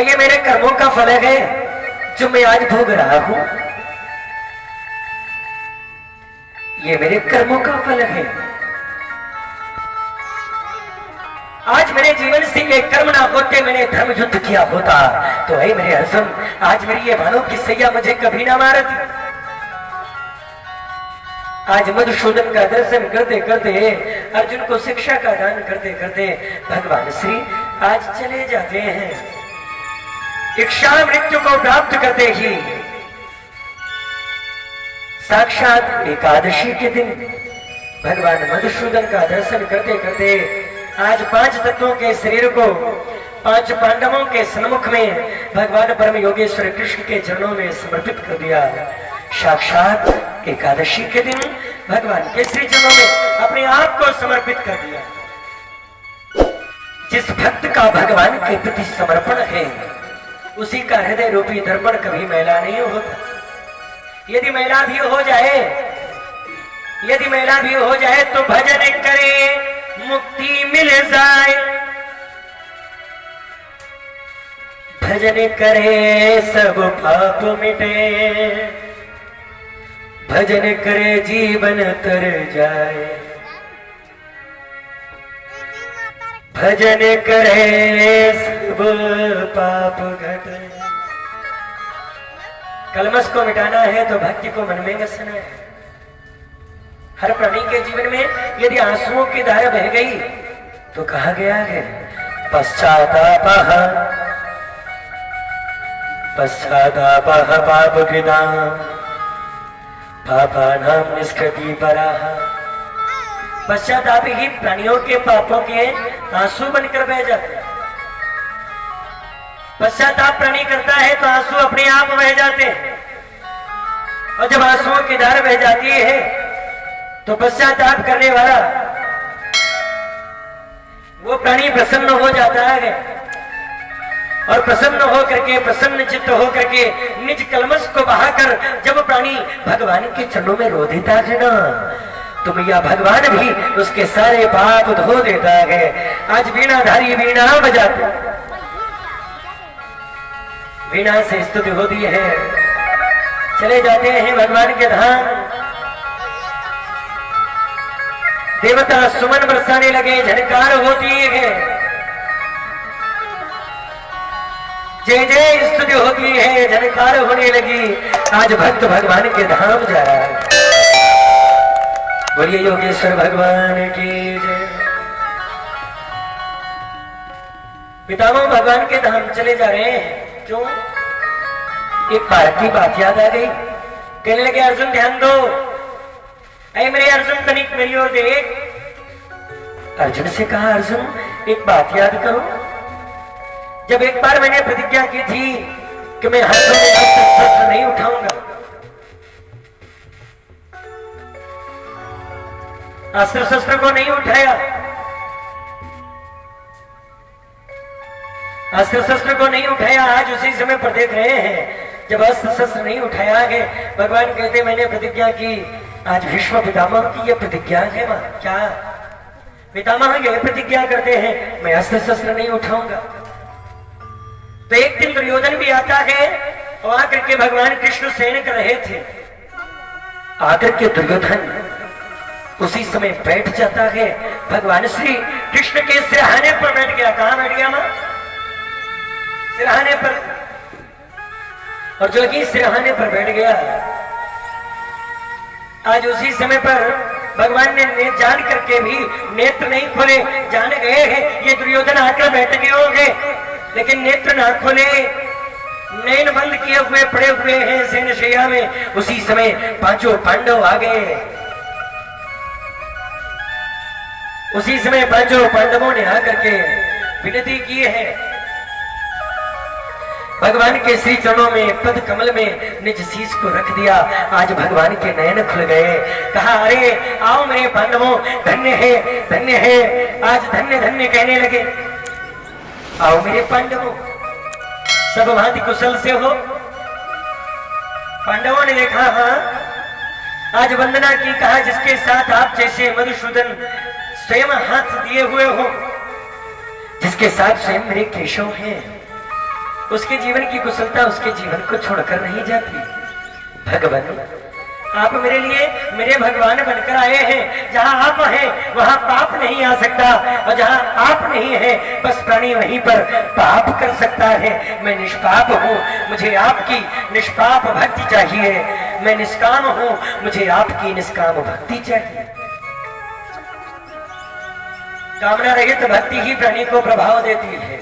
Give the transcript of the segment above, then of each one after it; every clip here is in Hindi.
और ये मेरे कर्मों का फल है जो मैं आज भोग रहा हूं। ये मेरे कर्मों का फल है। आज मेरे जीवन से ये कर्म ना होते, मैंने धर्म युद्ध किया होता तो है मेरे अर्जुन, आज मेरी ये भानों की सैया मुझे कभी ना मारती। आज मधुसूदन का दर्शन करते करते, अर्जुन को शिक्षा का दान करते करते भगवान श्री आज चले जाते हैं। इच्छा मृत्यु को प्राप्त करते ही साक्षात एकादशी के दिन भगवान मधुसूदन का दर्शन करते करते आज 5 तत्वों के शरीर को 5 पांडवों के सन्मुख में भगवान परम योगेश्वर कृष्ण के चरणों में समर्पित कर दिया। साक्षात एकादशी के दिन भगवान के श्री चरणों में अपने आप को समर्पित कर दिया। जिस भक्त का भगवान के प्रति समर्पण है उसी का हृदय रूपी दर्पण कभी मैला नहीं होता। यदि मैला भी हो जाए तो भजन करे मुक्ति मिल जाए, भजन करे सब पाप मिटे, भजन करे जीवन तर जाए, भजन करे सब पाप घटे। कलमश को मिटाना है तो भक्ति को मन में घसना है। हर प्राणी के जीवन में यदि आंसुओं की धारा बह गई तो कहा गया है पश्चातापः पापकृतां पापानां निष्कृतिपराः। पश्चाताप ही प्राणियों के पापों के आंसू बनकर बह जाते हैं। पश्चाताप प्राणी करता है तो आंसू अपने आप बह जाते हैं, और जब आंसुओं की धार बह जाती है तो पश्चाताप करने वाला वो प्राणी प्रसन्न हो जाता है, और प्रसन्न हो करके, प्रसन्न चित्त हो करके निज कलमश को बहाकर जब प्राणी भगवान के चरणों में रो देता है ना, तो भैया भगवान भी उसके सारे पाप धो देता है। आज वीणाधारी वीणा बजाते, वीणा से स्तुति होती है, चले जाते हैं भगवान के धाम। देवता सुमन बरसाने लगे, झनकार होती है, जय जय स्तुति होती है, झनकार होने लगी। आज भक्त भगवान के धाम जा रहा है। बोलिए योगेश्वर भगवान की जय। पितामह भगवान के धाम चले जा रहे हैं। क्यों? एक बार की बात याद आ गई। कहने लगे अर्जुन ध्यान दो, ऐ मेरे अर्जुन तनिक मेरी ओर देख। अर्जुन से कहा अर्जुन एक बात याद करो, जब एक बार मैंने प्रतिज्ञा की थी कि मैं हाथों में शस्त्र नहीं उठाऊंगा, अस्त्र शस्त्र को नहीं उठाया, अस्त्र शस्त्र को नहीं उठाया। आज उसी समय पर देख रहे हैं जब अस्त्र शस्त्र नहीं उठाया है, भगवान कहते मैंने प्रतिज्ञा की। आज भीष्म पितामह की यह प्रतिज्ञा है। मां क्या पितामह यह प्रतिज्ञा करते हैं मैं अस्त्र शस्त्र नहीं उठाऊंगा। तो एक दिन दुर्योधन भी आता है और आकर के भगवान कृष्ण सेन कर रहे थे। आकर के दुर्योधन उसी समय बैठ जाता है भगवान श्री कृष्ण के सिरहाने पर बैठ गया। कहां बैठ गया मां? सिरहाने पर। और जो कि सिरहाने पर बैठ गया, आज उसी समय पर भगवान ने जान करके भी नेत्र नहीं खोले। जान गए हैं ये दुर्योधन आकर बैठ गए होंगे, लेकिन नेत्र ना खोले, नैन बंद किए हुए पड़े हुए हैं सेनशैया में। उसी समय पांचों पांडव आ गए। उसी समय पांचों पांडवों ने आकर के विनती की है, भगवान के श्री चरणों में पद कमल में निज शीश को रख दिया। आज भगवान के नयन खुल गए। कहा अरे आओ मेरे पांडवों, धन्य है आज धन्य धन्य कहने लगे। आओ मेरे पांडवों, सब भांति कुशल से हो? पांडवों ने देखा हाँ, आज वंदना की। कहा जिसके साथ आप जैसे मधुसूदन स्वयं हाथ दिए हुए हो, जिसके साथ स्वयं मेरे केशव हैं, उसके जीवन की कुशलता उसके जीवन को छोड़कर नहीं जाती। भगवान आप मेरे लिए मेरे भगवान बनकर आए हैं। जहां आप हैं वहां पाप नहीं आ सकता, और जहां आप नहीं है बस प्राणी वहीं पर पाप कर सकता है। मैं निष्पाप हूँ, मुझे आपकी निष्पाप भक्ति चाहिए। मैं निष्काम हूँ, मुझे आपकी निष्काम भक्ति चाहिए। कामना रहित भक्ति ही प्राणी को प्रभाव देती है।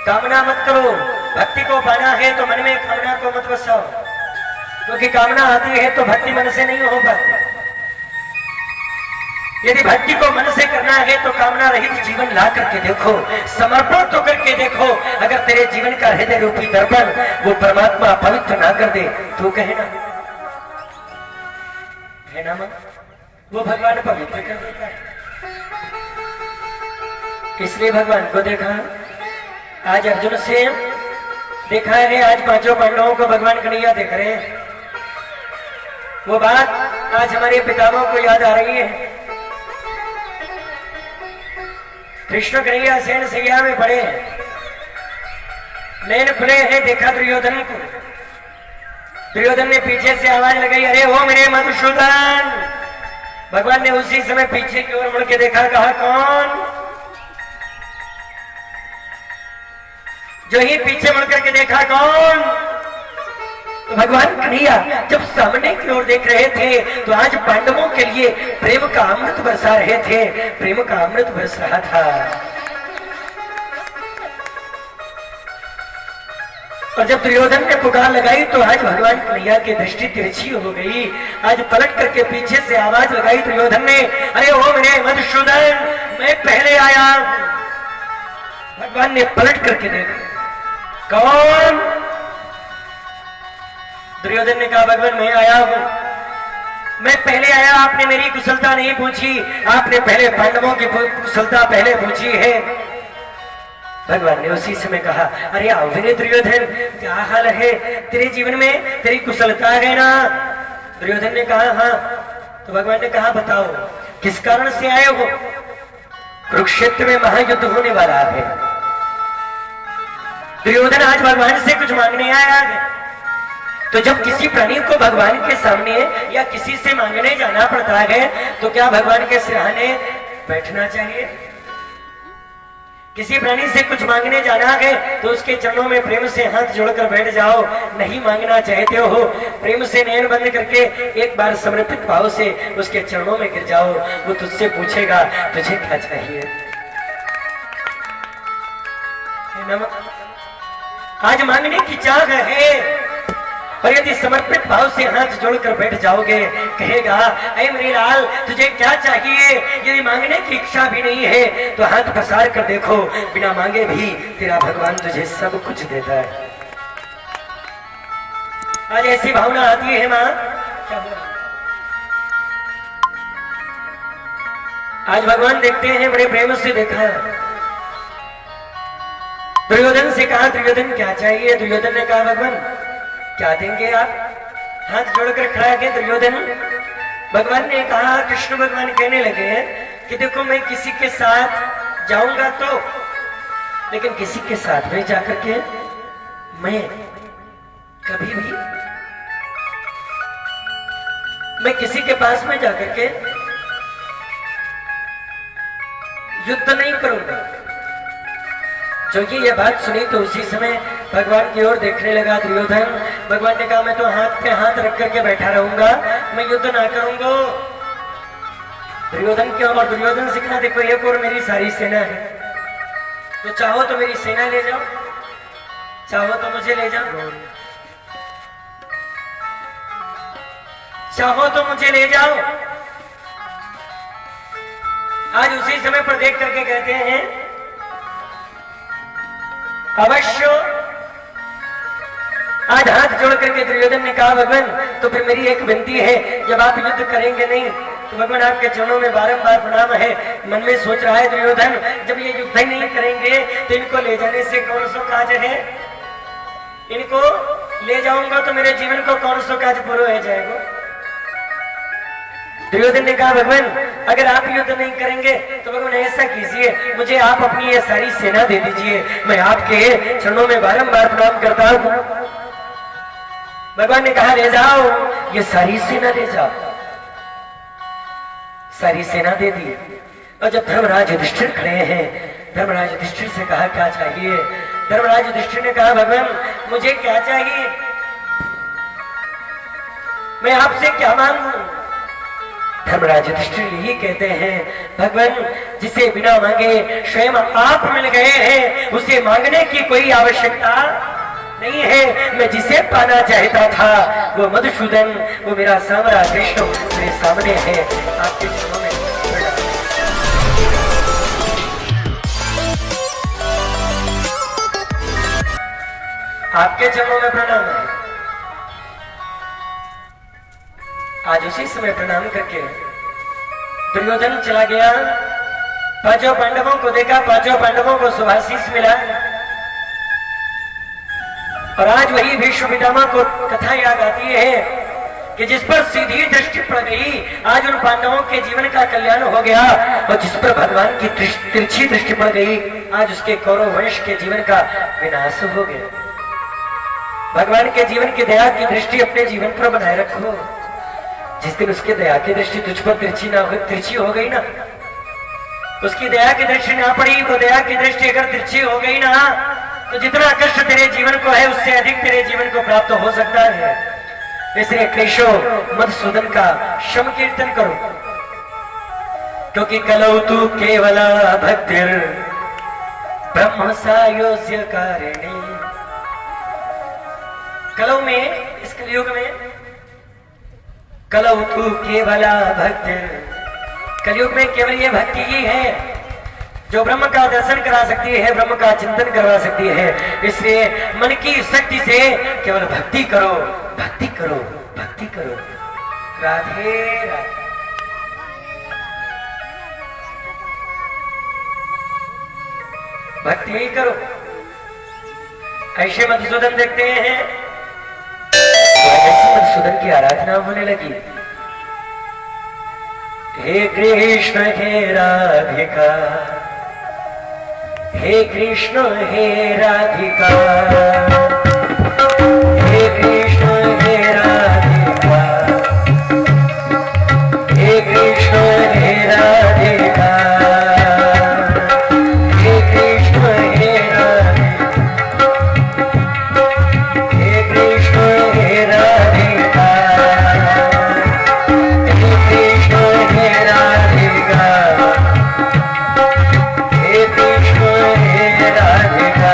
कामना मत करो, भक्ति को पाना है तो मन में कामना को मत बसाओ, क्योंकि कामना आती है तो भक्ति मन से नहीं हो पाती। यदि भक्ति को मन से करना है तो कामना रहित जीवन ला करके देखो, समर्पण तो करके देखो। अगर तेरे जीवन का हृदय रूपी दर्पण वो परमात्मा पवित्र ना कर दे तो कहे ना, है ना मां, वो भगवान पवित्र कर देता है। इसलिए भगवान को देखा, आज अर्जुन से देखा है, आज पांचों पांडवों को भगवान कन्हैया देख रहे हैं। वो बात आज हमारे पितामह को याद आ रही है। कृष्ण कन्हैया सेन सैया में पड़े हैं, नैन खुले हैं, देखा दुर्योधन को। दुर्योधन ने पीछे से आवाज लगाई, अरे वो मेरे मधुसूदन। भगवान ने उसी समय पीछे की ओर मुड़ के देखा, कहा कौन? जो ही पीछे मुड़ करके देखा, कौन? तो भगवान कन्हैया जब सामने की ओर देख रहे थे तो आज पांडवों के लिए प्रेम का अमृत बरसा रहे थे, प्रेम का अमृत बरस रहा था। और जब दुर्योधन ने पुकार लगाई तो आज भगवान कन्हैया की दृष्टि तिरछी हो गई। आज पलट करके पीछे से आवाज लगाई दुर्योधन ने, अरे ओ मेरे मधुसूदन, मैं पहले आया। भगवान ने पलट करके देखा, कौन? दुर्योधन ने कहा, भगवान मैं आया हूं, मैं पहले आया। आपने मेरी कुशलता नहीं पूछी, आपने पहले पांडवों की कुशलता पहले पूछी है। भगवान ने उसी समय कहा, अरे आओ मेरे दुर्योधन, क्या हाल है? तेरे जीवन में तेरी कुशलता है ना? दुर्योधन ने कहा हाँ। तो भगवान ने कहा, बताओ किस कारण से आए हो? कुरुक्षेत्र में महायुद्ध होने वाला है। दुर्योधन आज भगवान से कुछ मांगने आया है। तो जब किसी प्राणी को भगवान के सामने या किसी से मांगने जाना पड़ता है तो क्या भगवान के सिरहाने बैठना चाहिए? किसी प्राणी से कुछ मांगने जाना है तो उसके चरणों में प्रेम से हाथ जोड़कर बैठ जाओ। नहीं मांगना चाहते हो, प्रेम से नयन बंद करके एक बार समर्पित भाव से उसके चरणों में गिर जाओ। वो तुझसे पूछेगा तुझे क्या चाहिए। आज मांगने की चाह है, और यदि समर्पित भाव से हाथ जोड़कर बैठ जाओगे, कहेगा ऐ मेरे लाल तुझे क्या चाहिए? यदि मांगने की इच्छा भी नहीं है तो हाथ पसार कर देखो, बिना मांगे भी तेरा भगवान तुझे सब कुछ देता है। आज ऐसी भावना आती है मां, क्या हुआ? आज भगवान देखते हैं, बड़े प्रेम से देखा। दुर्योधन से कहा, दुर्योधन क्या चाहिए? दुर्योधन ने कहा, भगवान क्या देंगे आप? हाथ जोड़कर खड़ा है दुर्योधन। भगवान ने कहा, कृष्ण भगवान कहने लगे कि देखो मैं किसी के साथ जाऊंगा तो, लेकिन किसी के साथ में जाकर के मैं कभी भी, मैं किसी के पास में जाकर के युद्ध नहीं करूंगा। जो कि ये बात सुनी तो उसी समय भगवान की ओर देखने लगा दुर्योधन। भगवान ने कहा, मैं तो हाथ पे हाथ रख करके बैठा रहूंगा, मैं युद्ध ना करूंगा। दुर्योधन क्यों? और दुर्योधन से कहा, देखो एक और मेरी सारी सेना है, तो चाहो तो मेरी सेना ले जाओ, चाहो तो मुझे ले जाओ, चाहो तो मुझे ले जाओ। आज उसी समय पर देख करके कहते हैं, अवश्य। आज हाथ जोड़ करके दुर्योधन ने कहा, भगवान तो फिर मेरी एक विनती है, जब आप युद्ध करेंगे नहीं तो भगवान आपके चरणों में बारंबार प्रणाम है। मन में सोच रहा है दुर्योधन, जब ये युद्ध ही नहीं करेंगे तो इनको ले जाने से कौन सा काज है? इनको ले जाऊंगा तो मेरे जीवन को कौन सा काज पूरा हो जाएगा? दुर्योधन ने कहा भगवान अगर आप युद्ध नहीं करेंगे तो भगवान ऐसा कीजिए, मुझे आप अपनी ये सारी सेना दे दीजिए, मैं आपके चरणों में बारंबार प्रणाम करता हूं। भगवान ने कहा ले जाओ, ये सारी सेना ले जाओ। सारी सेना दे दी। और जब धर्मराज युधिष्ठिर खड़े हैं, धर्मराज युधिष्ठिर से कहा क्या चाहिए? धर्मराज युधिष्ठिर ने कहा भगवान मुझे क्या चाहिए, मैं आपसे क्या मांगू? धर्मराज युधिष्ठिर यही कहते हैं भगवान जिसे बिना मांगे स्वयं आप मिल गए हैं, उसे मांगने की कोई आवश्यकता नहीं है। मैं जिसे पाना चाहता था वो मधुसूदन, वो मेरा सामरा कृष्ण मेरे सामने है। आपके चरणों में आपके चरणों में प्रणाम है। आज उसी समय प्रणाम करके दुर्योधन चला गया, पांचों पांडवों को देखा, पांचों पांडवों को शुभाशीष मिला। और आज वही भीष्म पितामह को कथा याद आती है कि जिस पर सीधी दृष्टि पड़ गई आज उन पांडवों के जीवन का कल्याण हो गया, और जिस पर भगवान की तिरछी दृष्टि पड़ गई आज उसके कौरव वंश के जीवन का विनाश हो गया। भगवान के जीवन की दया की दृष्टि अपने जीवन पर बनाए रखो। जिस दिन उसकी दया की दृष्टि तुझ पर तिरछी हो गई ना, उसकी दया की दृष्टि ना पड़ी, वो दया की दृष्टि अगर तिरछी हो गई ना, तो जितना कष्ट तेरे जीवन को है उससे अधिक तेरे जीवन को प्राप्त हो सकता है। इसलिए कृष्ण मधुसूदन का शम कीर्तन करो, क्योंकि कलौ तू केवला भक्तिर ब्रह्म सायोज्य कारिणी। कलौ में, इस कलयुग में कलौ तू केवला भक्तिर, कलयुग में केवल ये भक्ति ही है जो ब्रह्म का दर्शन करा सकती है, ब्रह्म का चिंतन करवा सकती है। इसलिए मन की शक्ति से केवल भक्ति करो, भक्ति करो, भक्ति करो। राधे राधे। भक्ति ही करो। ऐसे मधुसूदन देखते हैं, ऐसे मधुसूदन की आराधना होने लगी। हे कृष्ण हे राधिका, हे कृष्ण हे राधिका, हे कृष्ण हे राधिका, हे कृष्ण हे राधिका, हे कृष्ण हे राधिका, हे कृष्ण हे राधिका, हे कृष्ण हे राधिका, हे कृष्ण हे राधिका।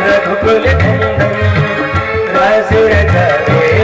रघुकुल नंदन राज रचावे